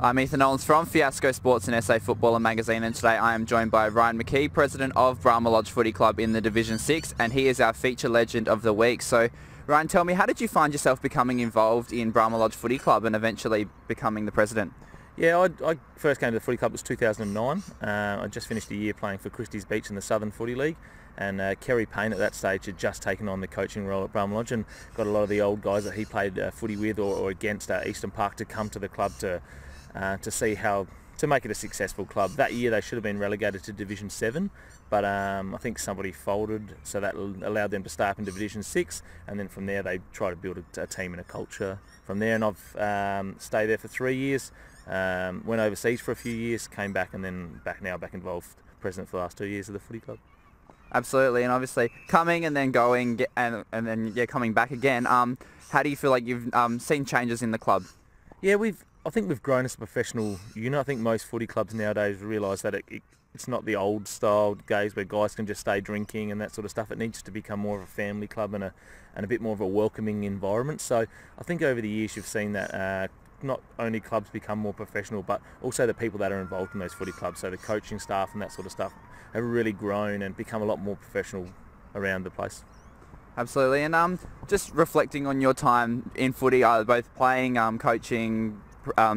I'm Ethan Nolans from Fiasco Sports and SA Footballer magazine, and today I am joined by Ryan McKee, president of Brahma Lodge Footy Club in the Division 6, and he is our feature legend of the week. So Ryan, tell me, how did you find yourself becoming involved in Brahma Lodge Footy Club and eventually becoming the president? Yeah, I first came to the footy club, it was 2009. I just finished a year playing for Christie's Beach in the Southern Footy League, and Kerry Payne at that stage had just taken on the coaching role at Brahma Lodge and got a lot of the old guys that he played footy with or against Eastern Park to come to the club to see how to make it a successful club. That year they should have been relegated to Division 7, but I think somebody folded, so that allowed them to stay up in Division 6, and then from there they tried to build a team and a culture from there. And I've stayed there for 3 years, went overseas for a few years, came back, and then back involved, president for the last 2 years of the footy club. Absolutely, and obviously coming and then going and then coming back again. How do you feel like you've seen changes in the club? Yeah, I think we've grown as a professional unit. I think most footy clubs nowadays realise that it's not the old style days where guys can just stay drinking and that sort of stuff. It needs to become more of a family club and a bit more of a welcoming environment. So I think over the years you've seen that not only clubs become more professional, but also the people that are involved in those footy clubs, so the coaching staff and that sort of stuff, have really grown and become a lot more professional around the place. Absolutely, and just reflecting on your time in footy, both playing, coaching,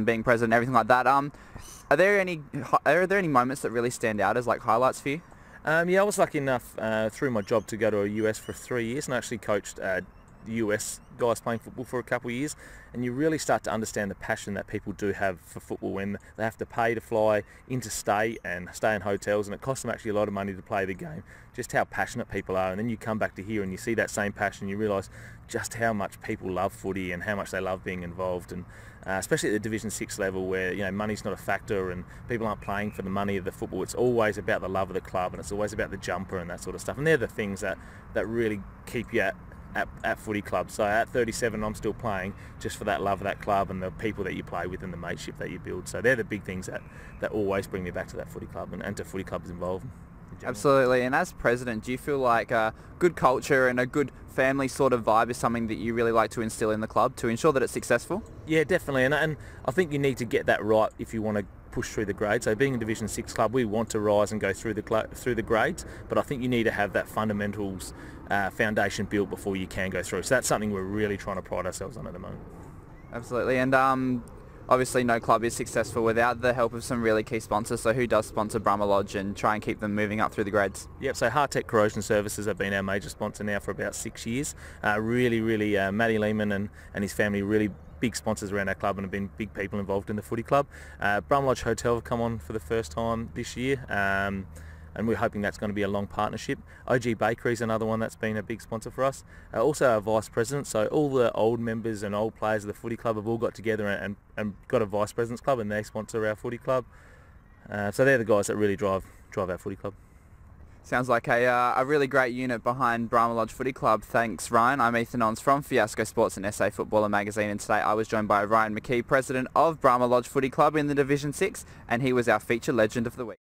being president, everything like that. Are there any moments that really stand out as like highlights for you? Yeah, I was lucky enough through my job to go to a US for 3 years and actually coached the US guys playing football for a couple of years, and you really start to understand the passion that people do have for football when they have to pay to fly interstate and stay in hotels, and it costs them actually a lot of money to play the game. Just how passionate people are, and then you come back to here and you see that same passion, you realise just how much people love footy and how much they love being involved, and especially at the Division 6 level where money's not a factor and people aren't playing for the money of the football. It's always about the love of the club, and it's always about the jumper and that sort of stuff, and they're the things that really keep you at footy club. So at 37 I'm still playing just for that love of that club and the people that you play with and the mateship that you build. So they're the big things that always bring me back to that footy club and to footy clubs involved. Absolutely, and as president, do you feel like a good culture and a good family sort of vibe is something that you really like to instill in the club to ensure that it's successful? Yeah, definitely, and I think you need to get that right if you want to push through the grades. So being a Division 6 club, we want to rise and go through the grades, but I think you need to have that fundamentals foundation built before you can go through. So that's something we're really trying to pride ourselves on at the moment. Absolutely, and obviously no club is successful without the help of some really key sponsors. So who does sponsor Brahma Lodge and try and keep them moving up through the grades? Yep, so Hardtech Corrosion Services have been our major sponsor now for about 6 years. Really, Matty Lehman and his family really big sponsors around our club and have been big people involved in the footy club. Brahma Lodge Hotel have come on for the first time this year, and we're hoping that's going to be a long partnership. OG Bakery is another one that's been a big sponsor for us. Also our vice president, so all the old members and old players of the footy club have all got together and got a vice president's club, and they sponsor our footy club. So they're the guys that really drive our footy club. Sounds like a really great unit behind Brahma Lodge Footy Club. Thanks, Ryan. I'm Ethan Nolans from Fiasco Sports and SA Footballer magazine, and today I was joined by Ryan McKee, president of Brahma Lodge Footy Club in the Division 6, and he was our feature legend of the week.